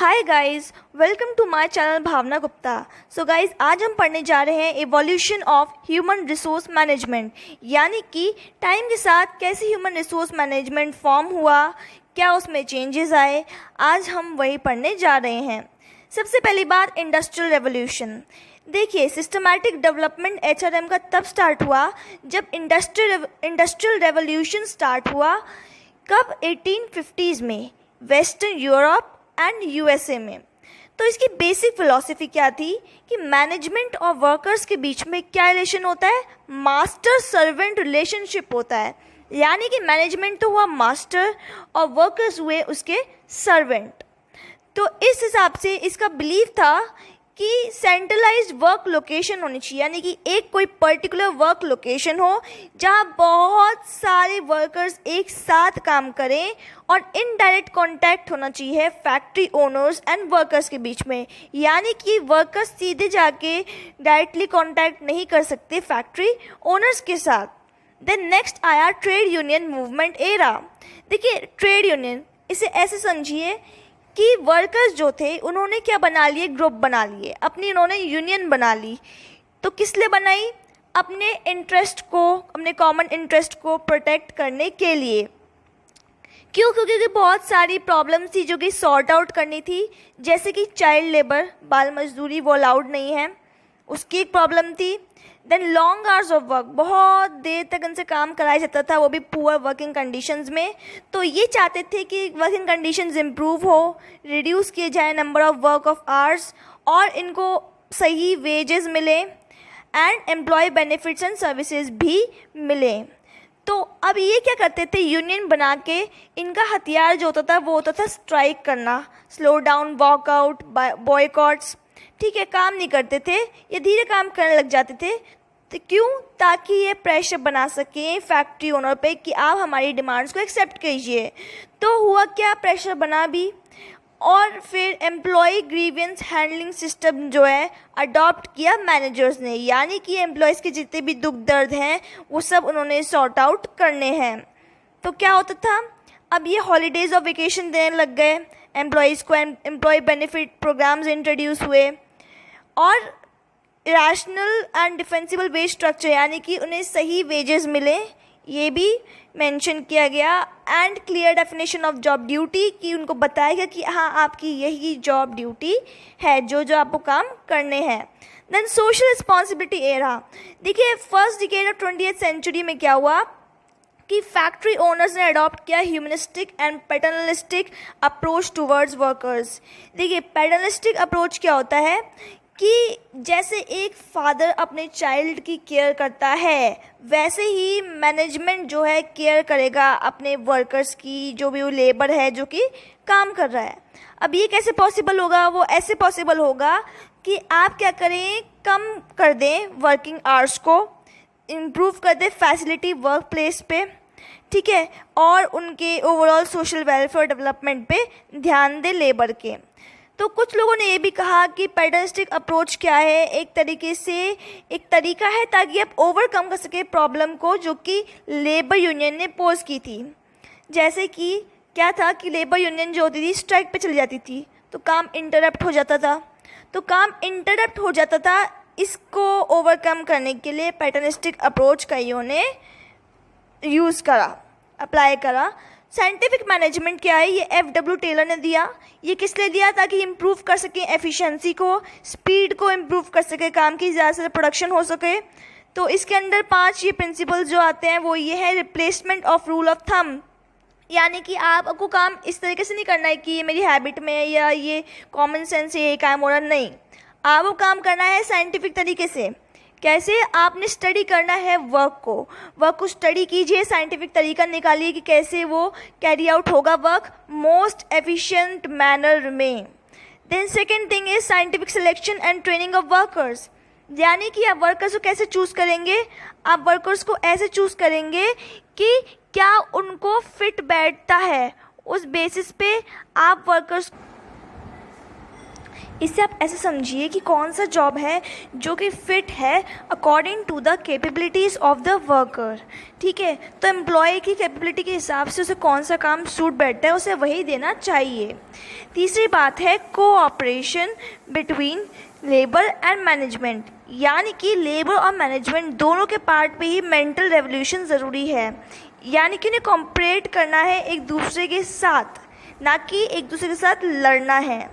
Hi guys, welcome to my channel Bhavna Gupta. So guys, आज हम पढ़ने जा रहे हैं evolution of human resource management, यानी कि टाइम के साथ कैसे ह्यूमन रिसोर्स मैनेजमेंट फॉर्म हुआ, क्या उसमें चेंजेस आए, आज हम वही पढ़ने जा रहे हैं। सबसे पहली बात, इंडस्ट्रियल रेवोल्यूशन। देखिए, सिस्टमैटिक डेवलपमेंट एचआरएम का तब स्टार्ट हुआ जब इंडस्ट्रियल रेवोल्यूशन स्टार्ट हुआ। कब? 1850s में, वेस्टर्न यूरोप एंड यूएसए में। तो इसकी बेसिक फिलॉसफी क्या थी कि मैनेजमेंट और वर्कर्स के बीच में क्या रिलेशन होता है? मास्टर सर्वेंट रिलेशनशिप होता है, यानी कि मैनेजमेंट तो हुआ मास्टर और वर्कर्स हुए उसके सर्वेंट। तो इस हिसाब से इसका बिलीव था कि सेंट्रलाइज्ड वर्क लोकेशन होनी चाहिए, यानी कि एक कोई पर्टिकुलर वर्क लोकेशन हो जहां बहुत सारे वर्कर्स एक साथ काम करें और इनडायरेक्ट कांटेक्ट होना चाहिए फैक्ट्री ओनर्स एंड वर्कर्स के बीच में, यानी कि वर्कर्स सीधे जाके डायरेक्टली कांटेक्ट नहीं कर सकते फैक्ट्री ओनर्स के साथ। देन नेक्स्ट आया ट्रेड यूनियन मूवमेंट एरा। देखिए, ट्रेड यूनियन, इसे ऐसे समझिए कि वर्कर्स जो थे उन्होंने क्या बना लिए? ग्रुप बना लिए, अपनी उन्होंने यूनियन बना ली। तो किस लिए बनाई? अपने इंटरेस्ट को, अपने कॉमन इंटरेस्ट को प्रोटेक्ट करने के लिए। क्यों? क्योंकि बहुत सारी प्रॉब्लम्स थी जो कि सॉर्ट आउट करनी थी, जैसे कि चाइल्ड लेबर, बाल मजदूरी, वो अलाउड नहीं है, उसकी एक प्रॉब्लम थी। Then long hours of work, बहुत देर तक उनसे काम कराया जाता था, वो भी पुअर वर्किंग कंडीशंस में। तो ये चाहते थे कि वर्किंग कंडीशंस इम्प्रूव हो, रिड्यूस किए जाए number of work of hours और इनको सही वेजेस मिले and employ benefits and services भी मिले। तो अब ये क्या करते थे? यूनियन बना के इनका हथियार जो होता था वो होता था स्ट्राइक करना, स्लो डाउन, वॉकआउट, बॉयकॉट्स। ठीक है, काम नहीं करते थे, ये धीरे काम करने लग जाते थे। तो क्यों? ताकि ये प्रेशर बना सकें फैक्ट्री ओनर पे कि आप हमारी डिमांड्स को एक्सेप्ट कीजिए। तो हुआ क्या? प्रेशर बना भी, और फिर एम्प्लॉय ग्रीवियंस हैंडलिंग सिस्टम जो है अडॉप्ट किया मैनेजर्स ने, यानी कि एम्प्लॉयज़ के जितने भी दुख दर्द हैं वो सब उन्होंने सॉर्ट आउट करने हैं। तो क्या होता था? अब ये हॉलीडेज़ और वेकेशन देने लग गए एम्प्लॉयज़ को, एम्प्लॉय बेनिफिट प्रोग्राम्स इंट्रोड्यूस हुए और rational and defensible wage structure, यानी कि उन्हें सही वेजेस मिले, ये भी मेंशन किया गया। And clear definition of job duty, कि उनको बताया गया कि हाँ, आपकी यही जॉब ड्यूटी है, जो जो आपको काम करने हैं। Then social responsibility era. देखिए, first decade of 20th century में क्या हुआ कि फैक्ट्री ओनर्स ने अडॉप्ट किया humanistic and paternalistic approach towards workers. देखिए, पैटर्नलिस्टिक अप्रोच क्या होता है कि जैसे एक फादर अपने चाइल्ड की केयर करता है, वैसे ही मैनेजमेंट जो है केयर करेगा अपने वर्कर्स की, जो भी वो लेबर है जो कि काम कर रहा है। अब ये कैसे पॉसिबल होगा? वो ऐसे पॉसिबल होगा कि आप क्या करें, कम कर दें वर्किंग आवर्स को, इम्प्रूव कर दें फैसिलिटी वर्क प्लेस पे, ठीक है, और उनके ओवरऑल सोशल वेलफेयर डेवलपमेंट पे ध्यान दें लेबर के। तो कुछ लोगों ने ये भी कहा कि पैटर्निस्टिक अप्रोच क्या है? एक तरीके से एक तरीका है ताकि आप ओवरकम कर सके प्रॉब्लम को जो कि लेबर यूनियन ने पोज की थी। जैसे कि क्या था कि लेबर यूनियन जो होती थी स्ट्राइक पे चली जाती थी, तो काम इंटरप्ट हो जाता था। इसको ओवरकम करने के लिए पैटर्निस्टिक अप्रोच कईयों ने यूज़ करा, अप्लाई करा। साइंटिफिक मैनेजमेंट क्या है? ये F.W. टेलर ने दिया। ये किस लिए दिया? ताकि इम्प्रूव कर सकें एफिशिएंसी को, स्पीड को इम्प्रूव कर सके, काम की ज़्यादा से प्रोडक्शन हो सके। तो इसके अंदर 5 ये प्रिंसिपल्स जो आते हैं वो ये है: replacement of rule of thumb, यानी कि आपको काम इस तरीके से नहीं करना है कि ये मेरी हैबिट में है या ये कॉमन सेंस से ये काम हो रहा, नहीं, आपको काम करना है साइंटिफिक तरीके से। कैसे? आपने स्टडी करना है वर्क को स्टडी कीजिए, साइंटिफिक तरीका निकालिए कि कैसे वो कैरी आउट होगा वर्क मोस्ट एफिशिएंट मैनर में। Then second thing is scientific selection and training of workers, यानी कि आप वर्कर्स को कैसे चूज़ करेंगे? आप वर्कर्स को ऐसे चूज़ करेंगे कि क्या उनको फिट बैठता है, उस बेसिस पे आप वर्कर्स इससे आप ऐसे समझिए कि कौन सा जॉब है जो कि फिट है according to the capabilities of the worker. ठीक है, तो एम्प्लॉय की कैपेबिलिटी के हिसाब से उसे कौन सा काम सूट बैठता है उसे वही देना चाहिए। तीसरी बात है cooperation between labour and management, यानी कि लेबर और मैनेजमेंट दोनों के पार्ट पे ही मेंटल रेवोल्यूशन ज़रूरी है, यानी कि उन्हें कॉम्परेट करना है एक दूसरे के साथ, ना कि एक दूसरे के साथ लड़ना है।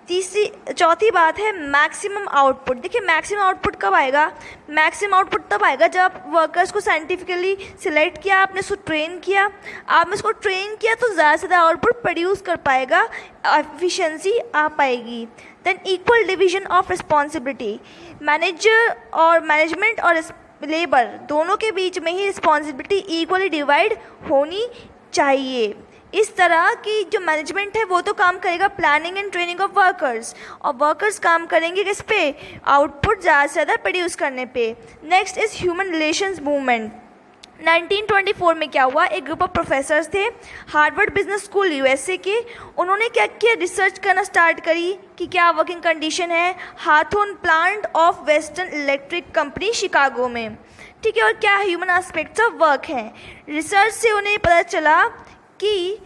चौथी बात है मैक्सिमम आउटपुट। देखिए मैक्सिमम आउटपुट कब आएगा? मैक्सिमम आउटपुट तब आएगा जब आप वर्कर्स को साइंटिफिकली सिलेक्ट किया, आपने उसको ट्रेन किया, आपने उसको ट्रेन किया तो ज़्यादा से ज़्यादा आउटपुट प्रोड्यूस कर पाएगा, एफिशिएंसी आ पाएगी। Than equal division of responsibility, manager और मैनेजमेंट और लेबर दोनों के बीच में ही रिस्पॉन्सिबिलिटी इक्वली डिवाइड होनी चाहिए। इस तरह की जो मैनेजमेंट है वो तो काम करेगा planning and training of workers, और वर्कर्स काम करेंगे किस पे? आउटपुट ज़्यादा से ज़्यादा प्रोड्यूस करने पे। Next is human relations movement. 1924 में क्या हुआ? एक ग्रुप ऑफ प्रोफेसर्स थे हार्वर्ड बिजनेस स्कूल यूएसए के। उन्होंने क्या किया? रिसर्च करना स्टार्ट करी कि क्या वर्किंग कंडीशन है Hawthorne plant of Western Electric company Chicago में। ठीक है, और क्या ह्यूमन एस्पेक्ट्स ऑफ वर्क हैं। रिसर्च से उन्हें पता चला कि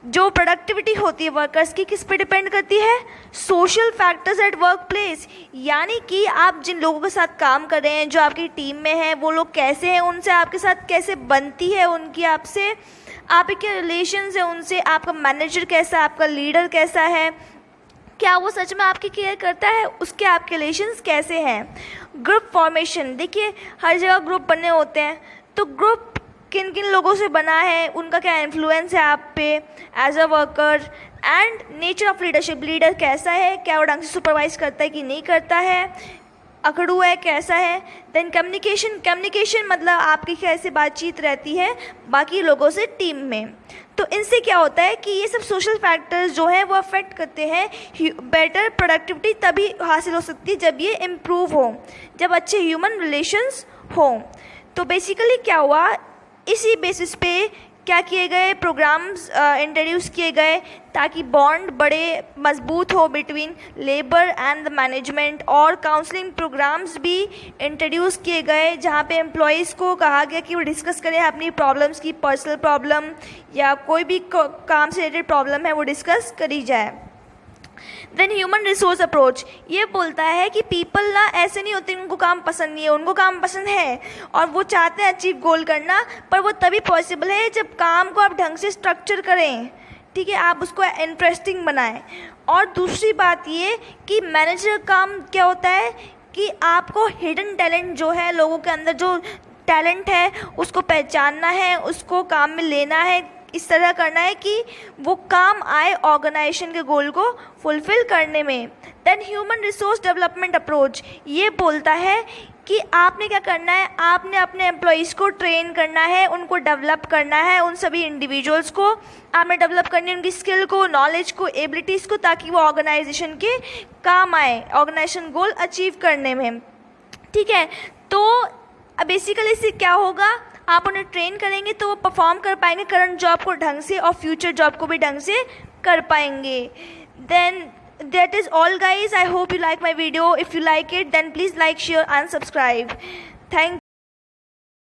जो प्रोडक्टिविटी होती है वर्कर्स की किस पे डिपेंड करती है? Social factors at work place, यानी कि आप जिन लोगों के साथ काम कर रहे हैं, जो आपकी टीम में हैं, वो लोग कैसे हैं, उनसे आपके साथ कैसे बनती है उनकी आपसे, आपके रिलेशंस है उनसे, आपका मैनेजर कैसा है, आपका लीडर कैसा है, क्या वो सच में आपकी केयर करता है, उसके आपके रिलेशंस कैसे हैं। ग्रुप फॉर्मेशन, देखिए हर जगह ग्रुप बने होते हैं, तो ग्रुप किन किन लोगों से बना है, उनका क्या इन्फ्लुएंस है आप पे as a worker. And nature of leadership, leader कैसा है, क्या वो ढंग से सुपरवाइज करता है कि नहीं करता है, अकड़ू है कैसा है। देन कम्युनिकेशन, कम्युनिकेशन मतलब आपकी कैसे बातचीत रहती है बाकी लोगों से टीम में। तो इनसे क्या होता है कि ये सब सोशल फैक्टर्स जो हैं वो अफेक्ट करते हैं। बेटर प्रोडक्टिविटी तभी हासिल हो सकती है जब ये इम्प्रूव हो, जब अच्छे ह्यूमन रिलेशंस हों। तो बेसिकली क्या हुआ, इसी बेसिस पे क्या किए गए प्रोग्राम्स इंट्रोड्यूस किए गए ताकि बॉन्ड बड़े मजबूत हो between labour and the management, और काउंसलिंग प्रोग्राम्स भी इंट्रोड्यूस किए गए जहाँ पे एम्प्लॉयज़ को कहा गया कि वो डिस्कस करें अपनी प्रॉब्लम्स की, पर्सनल प्रॉब्लम या कोई भी काम से रिलेटेड प्रॉब्लम है वो डिस्कस करी जाए। देन ह्यूमन रिसोर्स अप्रोच ये बोलता है कि पीपल ना ऐसे नहीं होते उनको काम पसंद नहीं है, उनको काम पसंद है और वो चाहते हैं अचीव गोल करना, पर वो तभी पॉसिबल है जब काम को आप ढंग से स्ट्रक्चर करें। ठीक है, आप उसको इंटरेस्टिंग बनाएं। और दूसरी बात ये कि मैनेजर काम क्या होता है कि आपको हिडन टैलेंट जो है, लोगों के अंदर जो टैलेंट है उसको पहचानना है, उसको काम में लेना है, इस तरह करना है कि वो काम आए ऑर्गेनाइजेशन के गोल को फुलफ़िल करने में। Then human resource development approach ये बोलता है कि आपने क्या करना है, आपने अपने एम्प्लॉयज़ को ट्रेन करना है, उनको डेवलप करना है, उन सभी इंडिविजुअल्स को आपने डेवलप करनी है, उनकी स्किल को, नॉलेज को, एबिलिटीज़ को, ताकि वो ऑर्गेनाइजेशन के काम आए ऑर्गेनाइजेशन गोल अचीव करने में। ठीक है, तो अब बेसिकली इससे क्या होगा, आप उन्हें ट्रेन करेंगे तो वो परफॉर्म कर पाएंगे करंट जॉब को ढंग से और फ्यूचर जॉब को भी ढंग से कर पाएंगे। Then that is all guys, I hope you like my video. If you like it then please like, share and subscribe. Thank